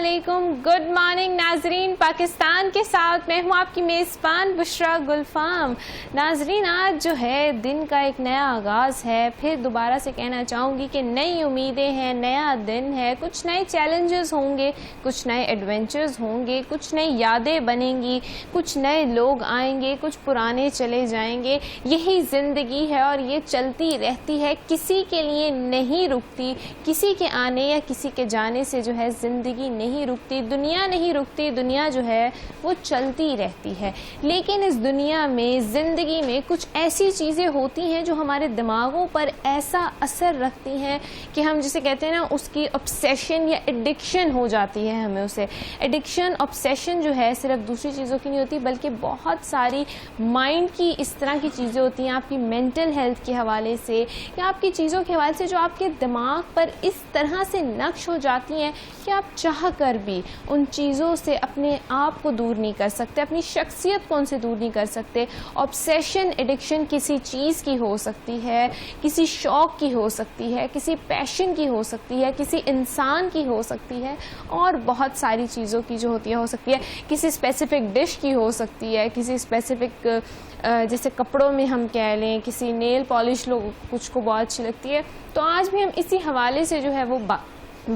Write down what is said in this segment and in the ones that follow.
علیکم، good morning ناظرین پاکستان کے ساتھ میں ہوں آپ کی میزبان بشرا گلفام۔ ناظرین آج جو ہے دن کا ایک نیا آغاز ہے، پھر دوبارہ سے کہنا چاہوں گی کہ نئی امیدیں ہیں، نیا دن ہے، کچھ نئے چیلنجز ہوں گے، کچھ نئے ایڈونچرز ہوں گے، کچھ نئی یادیں بنیں گی، کچھ نئے لوگ آئیں گے، کچھ پرانے چلے جائیں گے۔ یہی زندگی ہے اور یہ چلتی رہتی ہے، کسی کے لیے نہیں رکتی، کسی کے آنے یا کسی کے جانے سے جو ہے زندگی نہیں رکتی، دنیا نہیں رکتی، دنیا جو ہے وہ چلتی رہتی ہے۔ لیکن اس دنیا میں زندگی میں کچھ ایسی چیزیں ہوتی ہیں جو ہمارے دماغوں پر ایسا اثر رکھتی ہیں کہ ہم جسے کہتے ہیں نا اس کی obsession یا ایڈکشن ہو جاتی ہے ہمیں اسے۔ ایڈکشن obsession جو ہے صرف دوسری چیزوں کی نہیں ہوتی بلکہ بہت ساری مائنڈ کی اس طرح کی چیزیں ہوتی ہیں، آپ کی مینٹل ہیلتھ کے حوالے سے یا آپ کی چیزوں کے حوالے سے جو آپ کے دماغ پر اس طرح سے نقش ہو جاتی ہیں کہ آپ چاہ کر بھی ان چیزوں سے اپنے آپ کو دور نہیں کر سکتے، اپنی شخصیت کو ان سے دور نہیں کر سکتے۔ obsession ایڈکشن کسی چیز کی ہو سکتی ہے، کسی شوق کی ہو سکتی ہے، کسی پیشن کی ہو سکتی ہے، کسی انسان کی ہو سکتی ہے اور بہت ساری چیزوں کی جو ہوتی ہے ہو سکتی ہے، کسی اسپیسیفک ڈش کی ہو سکتی ہے، کسی اسپیسیفک جیسے کپڑوں میں ہم کہہ لیں، کسی نیل پالش لوگ کچھ کو بہت اچھی لگتی ہے۔ تو آج بھی ہم اسی حوالے سے جو ہے وہ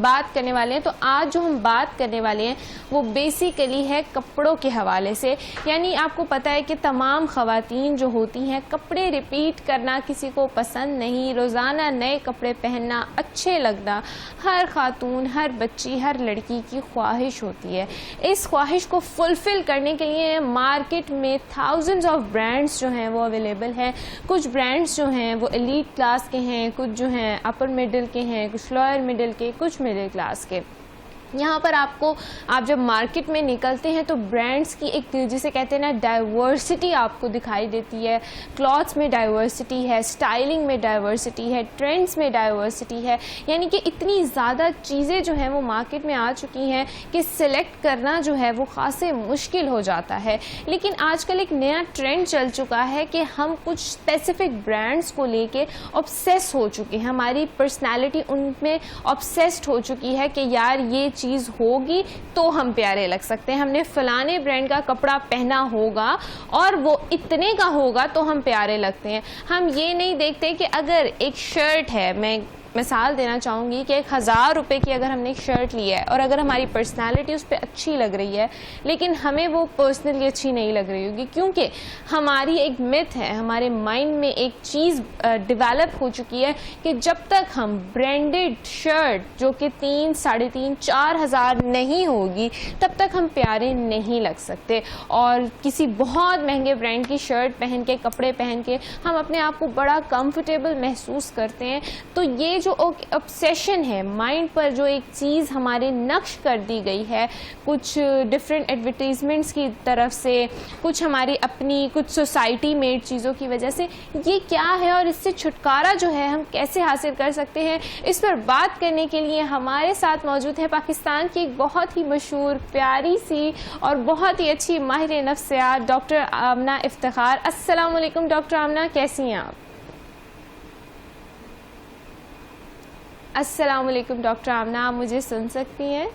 بات کرنے والے ہیں۔ تو آج جو ہم بات کرنے والے ہیں وہ بیسیکلی ہے کپڑوں کے حوالے سے، یعنی آپ کو پتہ ہے کہ تمام خواتین جو ہوتی ہیں کپڑے ریپیٹ کرنا کسی کو پسند نہیں، روزانہ نئے کپڑے پہننا، اچھے لگنا ہر خاتون، ہر بچی، ہر لڑکی کی خواہش ہوتی ہے۔ اس خواہش کو فلفل کرنے کے لیے مارکیٹ میں تھاؤزنڈز آف برانڈس جو ہیں وہ اویلیبل ہیں۔ کچھ برانڈس جو ہیں وہ ایلیٹ کلاس کے ہیں، کچھ جو ہیں اپر مڈل کے ہیں، کچھ لوئر مڈل کے، کچھ مڈل کلاس کے۔ یہاں پر آپ جب مارکیٹ میں نکلتے ہیں تو برانڈس کی ایک جسے کہتے ہیں نا ڈائیورسٹی آپ کو دکھائی دیتی ہے۔ کلاتھس میں ڈائیورسٹی ہے، سٹائلنگ میں ڈائیورسٹی ہے، ٹرینڈس میں ڈائیورسٹی ہے، یعنی کہ اتنی زیادہ چیزیں جو ہیں وہ مارکیٹ میں آ چکی ہیں کہ سلیکٹ کرنا جو ہے وہ خاصے مشکل ہو جاتا ہے۔ لیکن آج کل ایک نیا ٹرینڈ چل چکا ہے کہ ہم کچھ اسپیسیفک برانڈس کو لے کے obsess ہو چکے ہیں، ہماری پرسنالٹی ان میں obsessed ہو چکی ہے کہ یار یہ چیز ہوگی تو ہم پیارے لگ سکتے ہیں، ہم نے فلانے برانڈ کا کپڑا پہنا ہوگا اور وہ اتنے کا ہوگا تو ہم پیارے لگتے ہیں۔ ہم یہ نہیں دیکھتے کہ اگر ایک شرٹ ہے، میں مثال دینا چاہوں گی کہ 1000 روپے کی اگر ہم نے ایک شرٹ لی ہے اور اگر ہماری پرسنالٹی اس پہ اچھی لگ رہی ہے لیکن ہمیں وہ پرسنلی اچھی نہیں لگ رہی ہوگی کیونکہ ہماری ایک مت ہے، ہمارے مائنڈ میں ایک چیز ڈیولپ ہو چکی ہے کہ جب تک ہم برانڈڈ شرٹ جو کہ 3، 3.5، 4000 نہیں ہوگی تب تک ہم پیارے نہیں لگ سکتے۔ اور کسی بہت مہنگے برانڈ کی شرٹ پہن کے، کپڑے پہن کے ہم اپنے آپ کو بڑا کمفرٹیبل محسوس کرتے ہیں۔ تو یہ جو obsession ہے مائنڈ پر، جو ایک چیز ہمارے نقش کر دی گئی ہے کچھ ڈفرینٹ ایڈورٹیزمنٹس کی طرف سے، کچھ ہماری اپنی، کچھ سوسائٹی میڈ چیزوں کی وجہ سے، یہ کیا ہے اور اس سے چھٹکارا جو ہے ہم کیسے حاصل کر سکتے ہیں، اس پر بات کرنے کے لیے ہمارے ساتھ موجود ہے پاکستان کی ایک بہت ہی مشہور، پیاری سی اور بہت ہی اچھی ماہر نفسیات ڈاکٹر آمنہ افتخار۔ السلام علیکم ڈاکٹر آمنہ، کیسی ہیں آپ؟ السلام علیکم ڈاکٹر آمنہ، آپ مجھے سن سکتی ہیں؟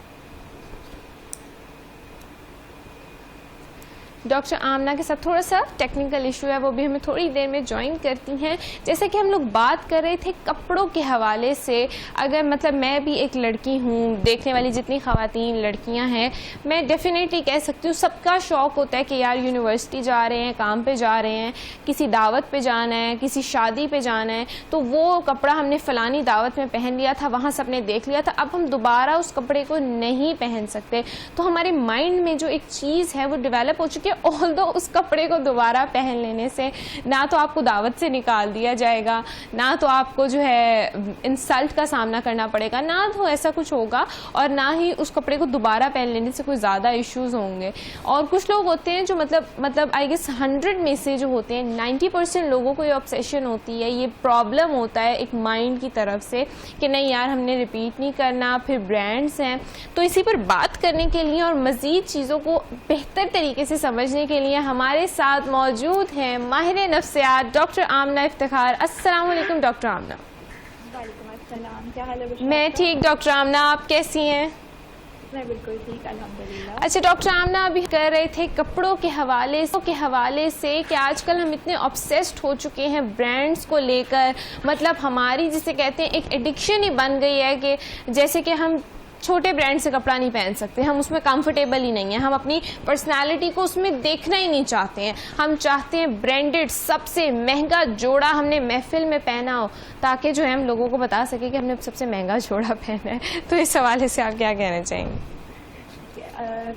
ڈاکٹر آمنہ کے ساتھ تھوڑا سا ٹیکنیکل ایشو ہے، وہ بھی ہمیں تھوڑی دیر میں جوائن کرتی ہیں۔ جیسا کہ ہم لوگ بات کر رہے تھے کپڑوں کے حوالے سے، اگر مطلب میں بھی ایک لڑکی ہوں، دیکھنے والی جتنی خواتین لڑکیاں ہیں، میں ڈیفینیٹلی کہہ سکتی ہوں سب کا شوق ہوتا ہے کہ یار یونیورسٹی جا رہے ہیں، کام پہ جا رہے ہیں، کسی دعوت پہ جانا ہے، کسی شادی پہ جانا ہے، تو وہ کپڑا ہم نے فلانی دعوت میں پہن لیا تھا، وہاں سب نے دیکھ لیا تھا، اب ہم دوبارہ اس کپڑے کو نہیں پہن سکتے۔ تو ہمارے مائنڈ میں جو ایک چیز ہے وہ ڈیولپ ہو چکی ہے، although اس کپڑے کو دوبارہ پہن لینے سے نہ تو آپ کو دعوت سے نکال دیا جائے گا، نہ تو آپ کو جو ہے انسلٹ کا سامنا کرنا پڑے گا، نہ تو ایسا کچھ ہوگا، اور نہ ہی اس کپڑے کو دوبارہ پہن لینے سے کوئی زیادہ ایشوز ہوں گے۔ اور کچھ لوگ ہوتے ہیں جو مطلب آئی گیس 100 میں سے جو ہوتے ہیں 90% لوگوں کو یہ obsession ہوتی ہے، یہ پرابلم ہوتا ہے ایک مائنڈ کی طرف سے کہ نہیں یار ہم نے ریپیٹ نہیں کرنا۔ پھر برانڈس ہیں، تو اسی پر بات کرنے کے لیے اور مزید چیزوں کو بہتر طریقے سے سمجھنے کے لیے ہمارے ساتھ موجود ہیں ماہر نفسیات ڈاکٹر آمنہ افتخار۔ السلام علیکم ڈاکٹر آمنہ۔ وعلیکم السلام، کیا حال ہے؟ میں ٹھیک ڈاکٹر آمنہ، آپ کیسی ہیں؟ میں بالکل ٹھیک الحمدللہ. اچھا ڈاکٹر آمنہ ابھی کر رہے تھے کپڑوں کے حوالے سے کہ آج کل ہم اتنے آبسیسڈ ہو چکے ہیں برانڈس کو لے کر, مطلب ہماری جسے کہتے ہیں ایک ایڈکشن ہی بن گئی ہے کہ جیسے کہ ہم چھوٹے برانڈ سے کپڑا نہیں پہن سکتے, ہم اس میں کمفرٹیبل ہی نہیں ہیں, ہم اپنی پرسنالٹی کو اس میں دیکھنا ہی نہیں چاہتے ہیں, ہم چاہتے ہیں برانڈڈ سب سے مہنگا جوڑا ہم نے محفل میں پہنا ہو تاکہ جو ہے ہم لوگوں کو بتا سکیں کہ ہم نے سب سے مہنگا جوڑا پہنا ہے. تو اس حوالے سے آپ کیا کہنا چاہیں گے؟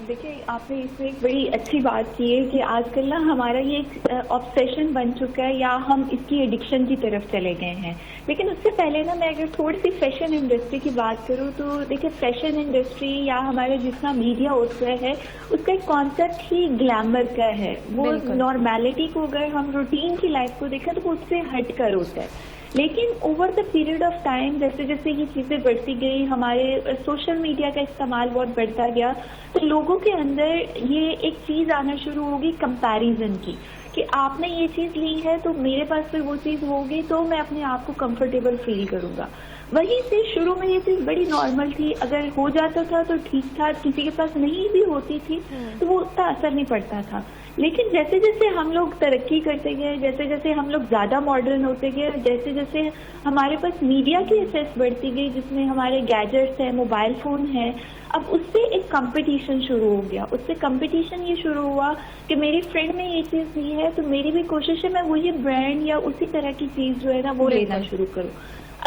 دیکھیے آپ نے اس میں ایک بڑی اچھی بات کی ہے کہ آج کل نا ہمارا یہ ایک آبسیشن بن چکا ہے یا ہم اس کی ایڈکشن کی طرف چلے گئے ہیں. لیکن اس سے پہلے نا میں اگر تھوڑی سی فیشن انڈسٹری کی بات کروں تو دیکھیے فیشن انڈسٹری یا ہمارا جتنا میڈیا ہوتا ہے اس کا ایک کانسیپٹ ہی گلیمر کا ہے. وہ نارمیلٹی کو اگر ہم روٹین کی لائف کو دیکھیں تو وہ اس سے ہٹ کر ہوتا ہے. لیکن over the period of time جیسے جیسے یہ چیزیں بڑھتی گئی, ہمارے سوشل میڈیا کا استعمال بہت بڑھتا گیا, تو لوگوں کے اندر یہ ایک چیز آنا شروع ہوگی کمپیریزن کی کہ آپ نے یہ چیز لی ہے تو میرے پاس پھر وہ چیز ہوگی تو میں اپنے آپ کو کمفرٹیبل فیل کروں گا. وہیں سے شروع میں یہ چیز بڑی نارمل تھی, اگر ہو جاتا تھا تو ٹھیک تھا, کسی کے پاس نہیں بھی ہوتی تھی تو وہ اتنا اثر نہیں پڑتا تھا. لیکن جیسے جیسے ہم لوگ ترقی کرتے گئے, جیسے جیسے ہم لوگ زیادہ ماڈرن ہوتے گئے, جیسے جیسے ہمارے پاس میڈیا کی ایکسیس بڑھتی گئی جس میں ہمارے گیجٹس ہیں, موبائل فون ہے, اب اس سے ایک کمپٹیشن شروع ہو گیا. اس سے کمپٹیشن یہ شروع ہوا کہ میری فرینڈ نے یہ چیز لی ہے تو میری بھی کوشش ہے میں وہی برانڈ یا اسی طرح کی چیز جو ہے نا وہ لینا شروع کروں.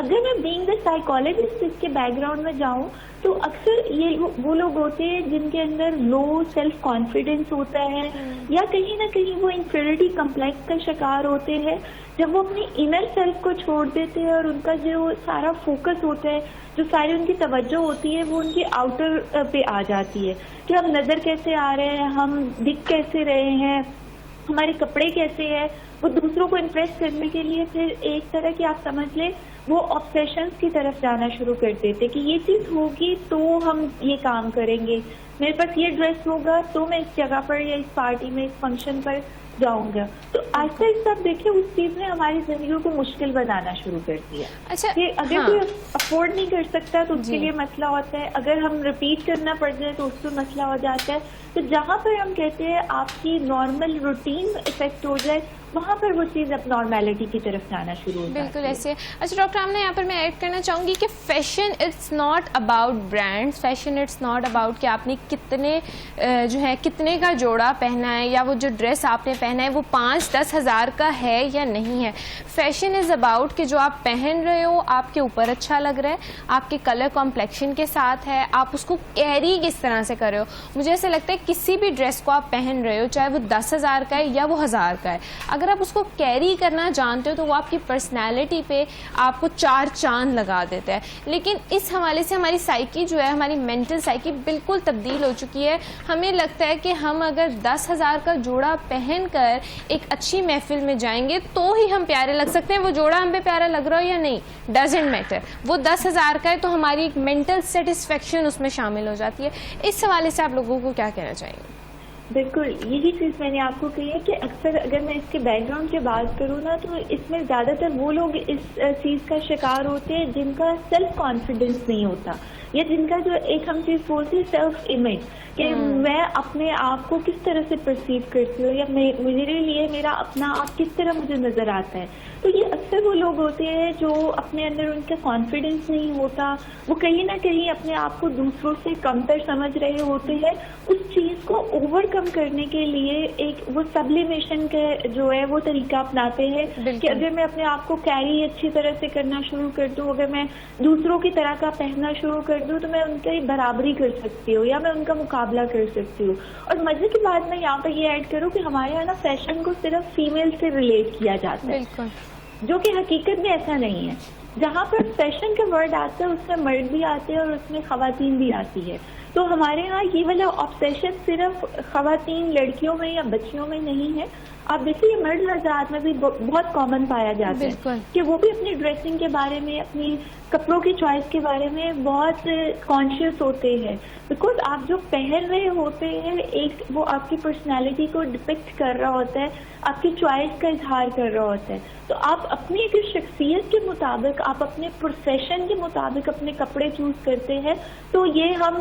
اگر میں بینگ دا سائیکالوجسٹ اس کے بیک گراؤنڈ میں جاؤں تو اکثر یہ وہ لوگ ہوتے ہیں جن کے اندر لو سیلف کانفیڈینس ہوتا ہے یا کہیں نہ کہیں وہ انفیریٹی کمپلیکس کا شکار ہوتے ہیں. جب وہ اپنی انر سیلف کو چھوڑ دیتے ہیں اور ان کا جو سارا فوکس ہوتا ہے, جو ساری ان کی توجہ ہوتی ہے وہ ان کی آؤٹر پہ آ جاتی ہے کہ ہم نظر کیسے آ رہے ہیں, ہم دکھ کیسے رہے ہیں, ہمارے کپڑے کیسے ہیں. وہ دوسروں کو امپریس کرنے کے لیے پھر ایک طرح کی آپ سمجھ لیں وہ آبسیشنز کی طرف جانا شروع کر دیتے کہ یہ چیز ہوگی تو ہم یہ کام کریں گے, میرے پاس یہ ڈریس ہوگا تو میں اس جگہ پر یا اس پارٹی میں اس فنکشن پر جاؤں گا. تو آہستہ آہستہ آپ دیکھیں اس چیز نے ہماری زندگیوں کو مشکل بنانا شروع کر دیا. اچھا کہ اگر کوئی افورڈ نہیں کر سکتا تو اس کے لیے مسئلہ ہوتا ہے, اگر ہم ریپیٹ کرنا پڑ جائے تو اس پہ مسئلہ ہو جاتا ہے. تو جہاں پر ہم کہتے ہیں آپ کی نارمل روٹین افیکٹ ہو جائے وہاں پر وہ چیز اب نارمیلٹی کی طرف جانا شروع ہو جاتی ہے. بالکل ایسے. اچھا ڈاکٹر آمنہ یہاں پر میں ایڈ کرنا چاہوں گی کہ fashion it's not about brands, fashion it's not about کہ آپ نے کتنے جو ہے کتنے کا جوڑا پہنا ہے یا وہ جو ڈریس آپ نے پہنا ہے وہ 5-10 ہزار کا ہے یا نہیں ہے. فیشن از اباؤٹ کہ جو آپ پہن رہے ہو آپ کے اوپر اچھا لگ رہا ہے, آپ کے کلر کمپلیکشن کے ساتھ ہے, آپ اس کو کیری کس طرح سے کر رہے ہو. مجھے ایسا لگتا ہے کسی بھی ڈریس کو آپ پہن رہے ہو چاہے وہ 10,000 کا ہے یا وہ 1,000 کا ہے, اگر آپ اس کو کیری کرنا جانتے ہو تو وہ آپ کی پرسنالٹی پہ آپ کو 4 چاند لگا دیتا ہے. لیکن اس حوالے سے ہماری سائیکی جو ہے, ہماری مینٹل سائیکی بالکل تبدیل ہو چکی ہے. ہمیں لگتا ہے کہ ہم اگر 10,000 کا جوڑا پہن کر ایک اچھی محفل میں جائیں گے تو ہی ہم پیارے لگ سکتے ہیں. وہ جوڑا ہم پہ پیارا لگ رہا ہو یا نہیں ڈزنٹ میٹر, وہ 10,000 کا ہے تو ہماری ایک مینٹل سیٹسفیکشن اس میں شامل ہو جاتی ہے. اس حوالے سے آپ لوگوں کو کیا کہنا چاہیں گے؟ بالکل یہی چیز میں نے آپ کو کہی ہے کہ اکثر اگر میں اس کے بیک گراؤنڈ کی بات کروں نا تو اس میں زیادہ تر وہ لوگ اس چیز کا شکار ہوتے ہیں جن کا سیلف کانفیڈینس نہیں ہوتا یا جن کا جو ایک ہم چیز بولتے ہیں سیلف امیج کہ میں اپنے آپ کو کس طرح سے پرسیو کرتی ہوں یا میرے لیے میرا اپنا آپ کس طرح مجھے نظر آتا ہے. تو یہ اکثر وہ لوگ ہوتے ہیں جو اپنے اندر ان کا کانفیڈینس نہیں ہوتا, وہ کہیں نہ کہیں اپنے آپ کو دوسروں سے کمتر سمجھ رہے ہوتے ہیں. اس چیز کو اوور کم کرنے کے لیے ایک وہ سبلیمیشن کا جو ہے وہ طریقہ اپناتے ہیں کہ اگر میں اپنے آپ کو کیری اچھی طرح سے کرنا شروع کر دوں, اگر میں دوسروں کی طرح کا پہننا شروع کر دوں تو میں ان کی برابری کر سکتی ہوں یا میں ان کا مقابلہ کر سکتی ہوں. اور مزے کی بات میں یہاں پہ یہ ایڈ کروں کہ ہمارے یہاں نا فیشن کو صرف فیمیل سے ریلیٹ کیا جاتا ہے جو کہ حقیقت میں ایسا نہیں ہے. جہاں پر فیشن کا ورڈ آتا ہے اس میں مرد بھی آتے ہیں اور اس میں خواتین بھی آتی ہے. تو ہمارے ہاں یہ والا آبسیشن صرف خواتین لڑکیوں میں یا بچیوں میں نہیں ہے. آپ دیکھیے یہ مرد حضرات میں بھی بہت کامن پایا جاتا ہے کہ وہ بھی اپنی ڈریسنگ کے بارے میں, اپنی کپڑوں کی چوائس کے بارے میں بہت کانشیس ہوتے ہیں. بیکاز آپ جو پہن رہے ہوتے ہیں ایک وہ آپ کی پرسنالٹی کو ڈپکٹ کر رہا ہوتا ہے, آپ کی چوائس کا اظہار کر رہا ہوتا ہے. تو آپ اپنی اگر شخصیت کے مطابق, آپ اپنے پروفیشن کے مطابق اپنے کپڑے چوز کرتے ہیں تو یہ ہم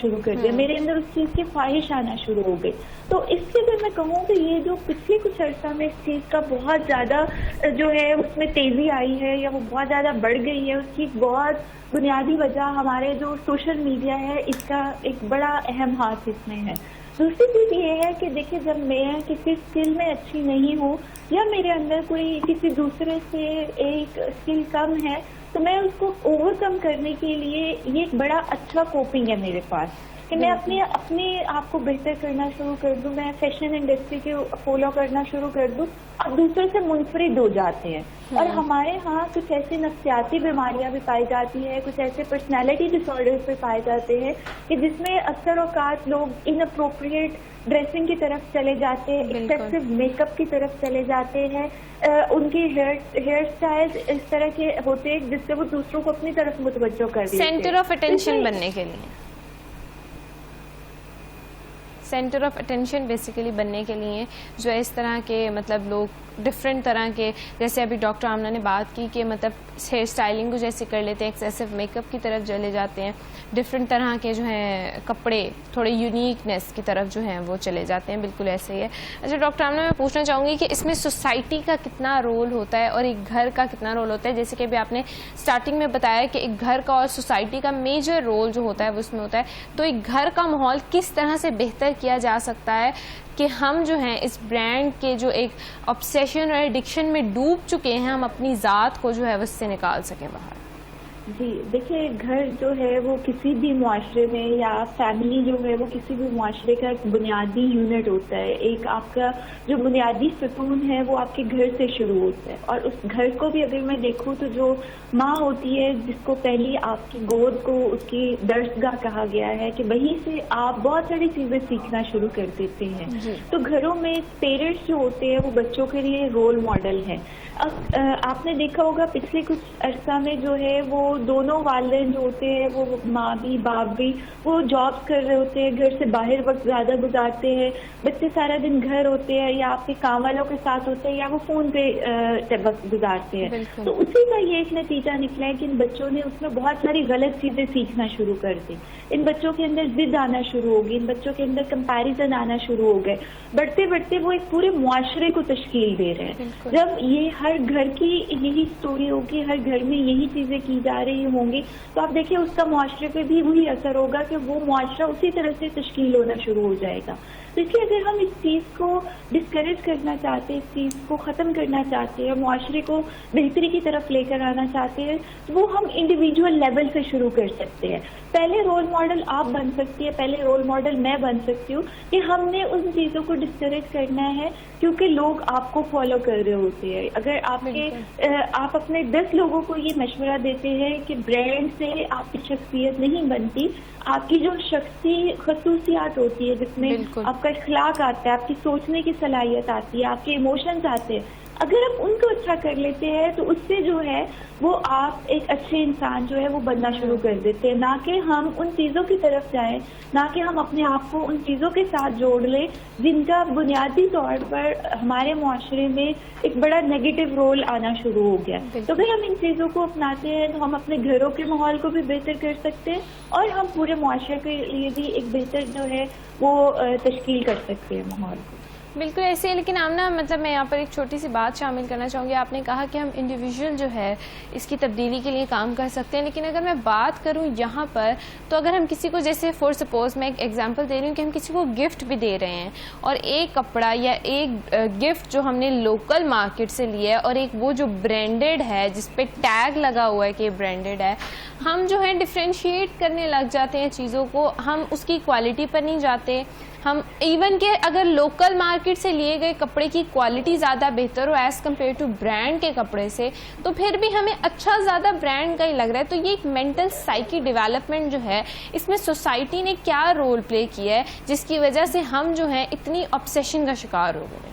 شروع کر دیا, میرے اندر اس چیز کی خواہش آنا شروع ہو گئی. تو اس سے اگر میں کہوں کہ یہ جو پچھلے کچھ عرصہ میں اس چیز کا بہت زیادہ جو ہے اس میں تیزی آئی ہے یا وہ بہت زیادہ بڑھ گئی ہے, اس کی بہت بنیادی وجہ ہمارے جو سوشل میڈیا ہے اس کا ایک بڑا اہم ہاتھ اس میں ہے. دوسری چیز یہ ہے کہ دیکھیں, جب میں کسی اسکل میں اچھی نہیں ہوں یا میرے اندر کوئی کسی دوسرے سے ایک اسکل کم ہے, تو میں اس کو اوور کم کرنے کے لیے یہ ایک بڑا اچھا کوپنگ ہے میرے پاس کہ میں اپنے آپ کو بہتر کرنا شروع کر دوں, میں فیشن انڈسٹری کے فالو کرنا شروع کر دوں, اب دوسرے سے منفرد ہو جاتے ہیں. اور ہمارے ہاں کچھ ایسی نفسیاتی بیماریاں بھی پائی جاتی ہے, کچھ ایسے پرسنالٹی ڈس آرڈرز بھی پائے جاتے ہیں کہ جس میں اکثر اوقات لوگ ان اپروپریٹ ڈریسنگ کی طرف چلے جاتے ہیں, ایکسیسو میک اپ کی طرف چلے جاتے ہیں, ان کی ہیئر اسٹائل اس طرح کے ہوتے ہیں جس سے وہ دوسروں کو اپنی طرف متوجہ کر دیتے ہیں, سینٹر آف اٹینشن بننے کے لیے, سینٹر آف اٹینشن بیسیکلی بننے کے لیے جو ہے اس طرح کے مطلب لوگ ڈفرینٹ طرح کے, جیسے ابھی ڈاکٹر آمنہ نے بات کی کہ مطلب ہیئر اسٹائلنگ کو جیسے کر لیتے ہیں, ایکسیسو میک اپ کی طرف چلے جاتے ہیں, ڈفرینٹ طرح کے جو ہیں کپڑے تھوڑے یونیکنیس کی طرف جو ہیں وہ چلے جاتے ہیں, بالکل ایسے ہی ہے. اچھا ڈاکٹر آمنہ, میں پوچھنا چاہوں گی کہ اس میں سوسائٹی کا کتنا رول ہوتا ہے اور ایک گھر کا کتنا رول ہوتا ہے, جیسے کہ ابھی آپ نے اسٹارٹنگ میں بتایا کہ ایک گھر کا اور سوسائٹی کا میجر رول جو ہوتا ہے وہ اس میں ہوتا ہے, تو ایک گھر کا ماحول کس طرح سے بہتر کیا جا سکتا ہے کہ ہم جو ہیں اس برانڈ کے جو ایک آبسیشن اور ایڈکشن میں ڈوب چکے ہیں, ہم اپنی ذات کو جو ہے اس سے نکال سکیں باہر؟ جی دیکھیے, گھر جو ہے وہ کسی بھی معاشرے میں یا فیملی جو ہے وہ کسی بھی معاشرے کا ایک بنیادی یونٹ ہوتا ہے. ایک آپ کا جو بنیادی ستون ہے وہ آپ کے گھر سے شروع ہوتا ہے, اور اس گھر کو بھی اگر میں دیکھوں تو جو ماں ہوتی ہے جس کو پہلی آپ کی گود کو اس کی درسگاہ کہا گیا ہے کہ وہیں سے آپ بہت ساری چیزیں سیکھنا شروع کر دیتے ہیں. تو گھروں میں پیرنٹس جو ہوتے ہیں وہ بچوں کے لیے رول ماڈل ہیں. اب آپ نے دیکھا ہوگا پچھلے کچھ عرصہ میں جو ہے وہ دونوں والدین جو ہوتے ہیں, وہ ماں بھی باپ بھی, وہ جاب کر رہے ہوتے ہیں, گھر سے باہر وقت زیادہ گزارتے ہیں, بچے سارا دن گھر ہوتے ہیں یا آپ کے کام والوں کے ساتھ ہوتے ہیں یا وہ فون پہ وقت گزارتے ہیں. تو اسی کا یہ ایک نتیجہ نکلا ہے کہ ان بچوں نے اس میں بہت ساری غلط چیزیں سیکھنا شروع کر دی. ان بچوں کے اندر ضد آنا شروع ہو گئی, ان بچوں کے اندر کمپیریزن آنا شروع ہو گئے, بڑھتے بڑھتے وہ ایک پورے معاشرے کو تشکیل دے رہے ہیں. جب یہ ہر گھر کی یہی سٹوری ہوگی, ہر گھر میں یہی چیزیں کی جا رہی ہوں گی, تو آپ دیکھیں اس کا معاشرے پہ بھی وہی اثر ہوگا کہ وہ معاشرہ اسی طرح سے تشکیل ہونا شروع ہو جائے گا. تو اس لیے اگر ہم اس چیز کو ڈسکریج کرنا چاہتے ہیں, اس چیز کو ختم کرنا چاہتے ہیں, معاشرے کو بہتری کی طرف لے کر آنا چاہتے ہیں, تو وہ ہم انڈیویجول لیول سے شروع کر سکتے ہیں. پہلے رول ماڈل آپ بن سکتی ہے, پہلے رول ماڈل میں بن سکتی ہوں کہ ہم نے ان چیزوں کو ڈسکریج کرنا ہے کیونکہ لوگ آپ کو فالو کر رہے ہوتے ہیں. اگر آپ اپنے 10 لوگوں کو یہ مشورہ دیتے ہیں کہ برانڈ سے آپ کی شخصیت نہیں بنتی, آپ کی جو شخصی خصوصیات ہوتی ہے جس میں آپ کا اخلاق آتا ہے, آپ کی سوچنے کی صلاحیت آتی ہے, آپ کے ایموشنز آتے ہیں, اگر آپ ان کو اچھا کر لیتے ہیں تو اس سے جو ہے وہ آپ ایک اچھے انسان جو ہے وہ بننا شروع کر دیتے ہیں. نہ کہ ہم ان چیزوں کی طرف جائیں, نہ کہ ہم اپنے آپ کو ان چیزوں کے ساتھ جوڑ لیں جن کا بنیادی طور پر ہمارے معاشرے میں ایک بڑا نیگیٹو رول آنا شروع ہو گیا. تو اگر ہم ان چیزوں کو اپناتے ہیں تو ہم اپنے گھروں کے ماحول کو بھی بہتر کر سکتے ہیں اور ہم پورے معاشرے کے لیے بھی ایک بہتر جو ہے وہ تشکیل کر سکتے ہیں ماحول کو. بالکل ایسے ہی. لیکن آمنہ, مطلب میں یہاں پر ایک چھوٹی سی بات شامل کرنا چاہوں گی. آپ نے کہا کہ ہم انڈیویجول جو ہے اس کی تبدیلی کے لیے کام کر سکتے ہیں, لیکن اگر میں بات کروں یہاں پر تو اگر ہم کسی کو, جیسے فور سپوز میں ایک ایگزامپل دے رہی ہوں کہ ہم کسی کو گفٹ بھی دے رہے ہیں, اور ایک کپڑا یا ایک گفٹ جو ہم نے لوکل مارکیٹ سے لیا ہے اور ایک وہ جو برانڈیڈ ہے جس پہ ٹیگ لگا ہوا ہے کہ برانڈیڈ ہے, ہم جو ہے ڈفرینشیٹ کرنے لگ جاتے ہیں چیزوں کو, ہم اس کی کوالٹی پر نہیں جاتے. ہم ایون کہ اگر لوکل مارکیٹ سے لیے گئے کپڑے کی کوالٹی زیادہ بہتر ہو ایز کمپیئر ٹو برانڈ کے کپڑے سے, تو پھر بھی ہمیں اچھا زیادہ برانڈ کا ہی لگ رہا ہے. تو یہ ایک مینٹل سائیکی ڈیولپمنٹ جو ہے, اس میں سوسائٹی نے کیا رول پلے کیا ہے جس کی وجہ سے ہم جو ہیں اتنی آبسیشن کا شکار ہو گئے؟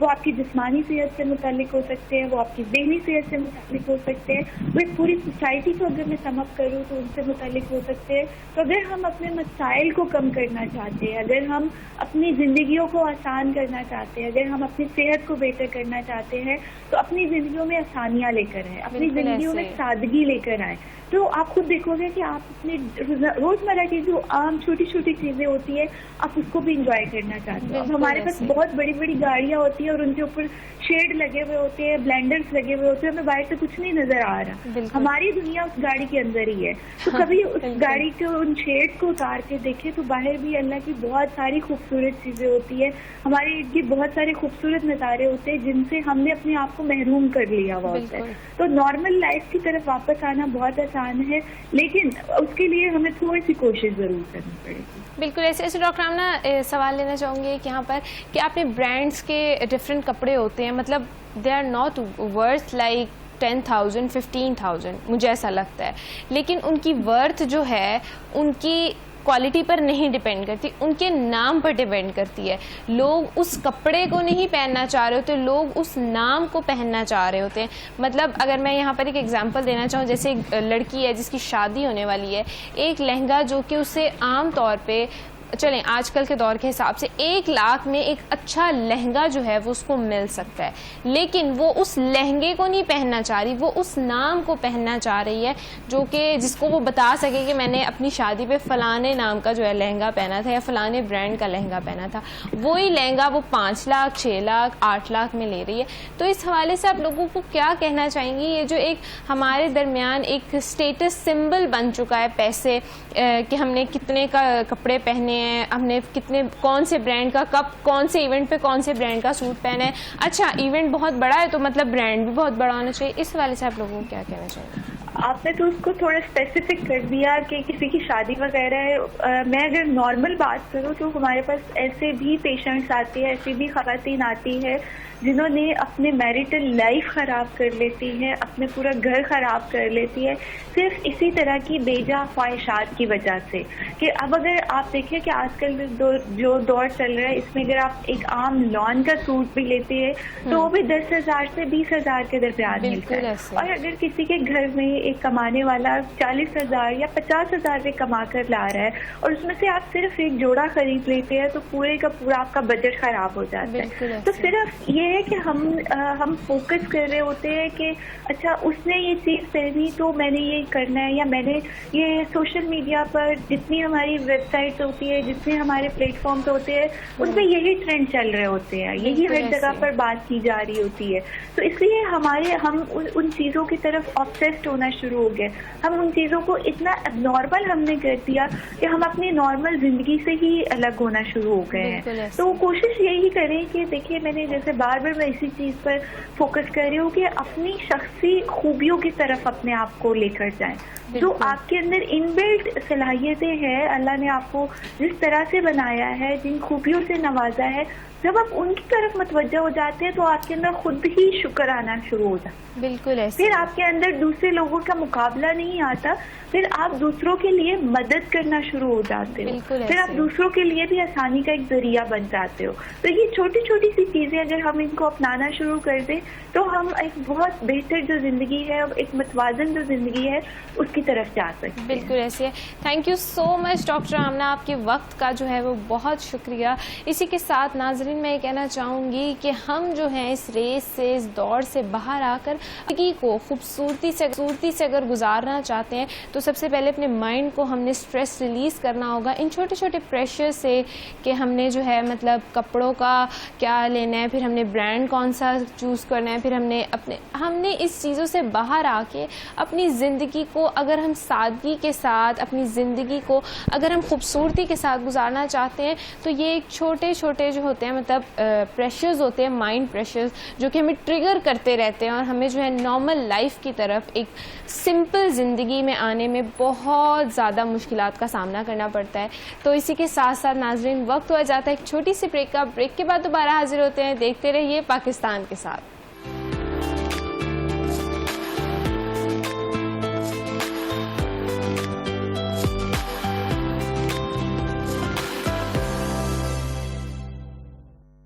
وہ آپ کی جسمانی صحت سے متعلق ہو سکتے ہیں، وہ آپ کی ذہنی صحت سے متعلق ہو سکتے ہیں، وہ ایک پوری سوسائٹی کو اگر میں سم اپ کروں تو ان سے متعلق ہو سکتے ہیں. تو اگر ہم اپنے مسائل کو کم کرنا چاہتے ہیں، اگر ہم اپنی زندگیوں کو آسان کرنا چاہتے ہیں، اگر ہم اپنی صحت کو بہتر کرنا چاہتے ہیں تو اپنی زندگیوں میں آسانیاں لے کر آئیں، اپنی زندگیوں میں سادگی لے کر آئیں. تو آپ خود دیکھو گے کہ آپ اپنی روزمرہ کی جو عام چھوٹی چھوٹی چیزیں ہوتی ہیں آپ اس کو بھی انجوائے کرنا چاہتے ہیں. ہمارے پاس بہت بڑی بڑی گاڑیاں ہوتی ہیں اور ان کے اوپر شیڈ لگے ہوئے ہوتے ہیں، بلینڈرز لگے ہوئے ہوتے ہیں، ہمیں باہر سے کچھ نہیں نظر آ رہا، ہماری دنیا اس گاڑی کے اندر ہی ہے. تو کبھی اس گاڑی کے ان شیڈ کو اتار کے دیکھیں تو باہر بھی اللہ کی بہت ساری خوبصورت چیزیں ہوتی ہیں، ہمارے ارد گرد بہت سارے خوبصورت نظارے ہوتے ہیں جن سے ہم نے اپنے آپ کو محروم کر لیا ہوا ہوتا ہے. تو نارمل لائف کی طرف واپس آنا بہت آسان ہے، لیکن اس کے لیے ہمیں تھوڑی سی کوشش ضرور کرنی پڑے گی. بالکل ایسے ڈاکٹر آمنہ سوال لینا چاہوں گی یہاں پر کہ آپ نے برانڈس کے ڈفرینٹ کپڑے ہوتے ہیں، مطلب they are not worth like 10,000 15,000 مجھے ایسا لگتا ہے، لیکن ان کی ورتھ جو ہے ان کی کوالٹی پر نہیں ڈیپینڈ کرتی، ان کے نام پر ڈیپینڈ کرتی ہے. لوگ اس کپڑے کو نہیں پہننا چاہ رہے ہوتے، لوگ اس نام کو پہننا چاہ رہے ہوتے ہیں. مطلب اگر میں یہاں پر ایک ایگزامپل دینا چاہوں، جیسے ایک لڑکی ہے جس کی شادی ہونے والی ہے، ایک لہنگا جو کہ اسے عام طور پہ چلیں آج کل کے دور کے حساب سے 1 لاکھ میں ایک اچھا لہنگا جو ہے وہ اس کو مل سکتا ہے، لیکن وہ اس لہنگے کو نہیں پہننا چاہ رہی، وہ اس نام کو پہننا چاہ رہی ہے جو کہ جس کو وہ بتا سکے کہ میں نے اپنی شادی پہ فلانے نام کا جو ہے لہنگا پہنا تھا یا فلانے برانڈ کا لہنگا پہنا تھا. وہی لہنگا وہ 5 لاکھ 6 لاکھ 8 لاکھ میں لے رہی ہے. تو اس حوالے سے آپ لوگوں کو کیا کہنا چاہیں گی؟ یہ جو ایک ہمارے درمیان ایک اسٹیٹس سمبل بن چکا ہے پیسے، کہ ہم نے کتنے کا کپڑے پہنے ہیں، ہم نے کتنے کون سے برانڈ کا کب کون سے ایونٹ پہ کون سے برانڈ کا سوٹ پہنا ہے. اچھا ایونٹ بہت بڑا ہے تو مطلب برانڈ بھی بہت بڑا ہونا چاہیے. اس حوالے سے آپ لوگوں کو کیا کہنا چاہیے؟ آپ نے تو اس کو تھوڑا اسپیسیفک کر دیا کہ کسی کی شادی وغیرہ ہے. میں اگر نارمل بات کروں تو ہمارے پاس ایسے بھی پیشنٹس آتے ہیں، ایسی بھی خواتین آتی ہے جنہوں نے اپنے میریٹل لائف خراب کر لیتی ہے، اپنے پورا گھر خراب کر لیتی ہے صرف اسی طرح کی بیجا خواہشات کی وجہ سے. کہ اب اگر آپ دیکھیں کہ آج کل جو دور چل رہا ہے اس میں اگر آپ ایک عام لان کا سوٹ بھی لیتے ہیں تو وہ بھی 10,000 سے 20,000 کے درمیان ملتا ہے. اور اگر کسی کے گھر میں ایک کمانے والا 40,000 یا 50,000 سے کما کر لا رہا ہے اور اس میں سے آپ صرف ایک جوڑا خرید لیتے ہیں تو پورے کا پورا آپ کا بجٹ خراب ہو جاتا ہے. تو صرف یہ ہے کہ ہم فوکس کر رہے ہوتے ہیں کہ اچھا اس نے یہ چیز پہنی تو میں نے یہ کرنا ہے، یا میں نے یہ سوشل میڈیا پر جتنی ہماری ویب سائٹس ہوتی ہے، جتنے ہمارے پلیٹ فارمز ہوتے ہیں ان پہ یہی ٹرینڈ چل رہے ہوتے ہیں، یہی ہر جگہ پر بات کی جا رہی ہوتی ہے. تو اس لیے ہم ان چیزوں کی طرف آبسیسڈ ہونا شروع ہو گئے. ہم ان چیزوں کو اتنا اب نارمل ہم نے کر دیا کہ ہم اپنی نارمل زندگی سے ہی الگ ہونا شروع ہو گئے ہیں. تو کوشش یہی کریں کہ دیکھیے میں نے جیسے بار بار میں اسی چیز پر فوکس کر رہی ہوں کہ اپنی شخصی خوبیوں کی طرف اپنے آپ کو لے کر جائیں. جو آپ کے اندر ان بلٹ صلاحیتیں ہیں، اللہ نے آپ کو جس طرح سے بنایا ہے، جن خوبیوں سے نوازا ہے، جب آپ ان کی طرف متوجہ ہو جاتے ہیں تو آپ کے اندر خود ہی شکر آنا شروع ہو جاتا ہے. بالکل ایسے پھر آپ کے اندر دوسرے لوگوں کا مقابلہ نہیں آتا، پھر آپ دوسروں کے لیے مدد کرنا شروع ہو جاتے ہو، پھر آپ دوسروں کے لیے بھی آسانی کا ایک ذریعہ بن جاتے ہو. تو یہ چھوٹی چھوٹی سی چیزیں اگر ہم ان کو اپنانا شروع کر دیں تو ہم ایک بہت بہتر جو زندگی ہے، ایک متوازن جو زندگی ہے اس کی طرف جا سکتے ہیں. بالکل ایسے ہے. Thank you so much doctor Amna, آپ کے وقت کا جو ہے وہ بہت شکریہ. اسی کے ساتھ ناظرین میں یہ کہنا چاہوں گی کہ ہم جو ہیں اس ریس سے، اس دور سے باہر آ کر زندگی کو خوبصورتی سے اگر گزارنا چاہتے ہیں تو سب سے پہلے اپنے مائنڈ کو ہم نے اسٹریس ریلیز کرنا ہوگا ان چھوٹے چھوٹے پریشر سے، کہ ہم نے جو ہے مطلب کپڑوں کا کیا لینا ہے، پھر ہم نے برانڈ کون سا چوز کرنا ہے، پھر ہم نے اس چیزوں سے باہر آ کے اپنی زندگی کو اگر ہم سادگی کے ساتھ، اپنی زندگی کو اگر ہم خوبصورتی کے ساتھ گزارنا چاہتے ہیں تو یہ ایک چھوٹے چھوٹے جو ہوتے ہیں مطلب پریشرز ہوتے ہیں، مائنڈ پریشرز جو کہ ہمیں ٹریگر کرتے رہتے ہیں اور ہمیں جو ہے نارمل لائف کی طرف ایک سمپل زندگی میں آنے میں بہت زیادہ مشکلات کا سامنا کرنا پڑتا ہے. تو اسی کے ساتھ ساتھ ناظرین وقت ہو جاتا ہے ایک چھوٹی سی بریک کا. بریک کے بعد دوبارہ حاضر ہوتے ہیں. دیکھتے رہیے پاکستان کے ساتھ.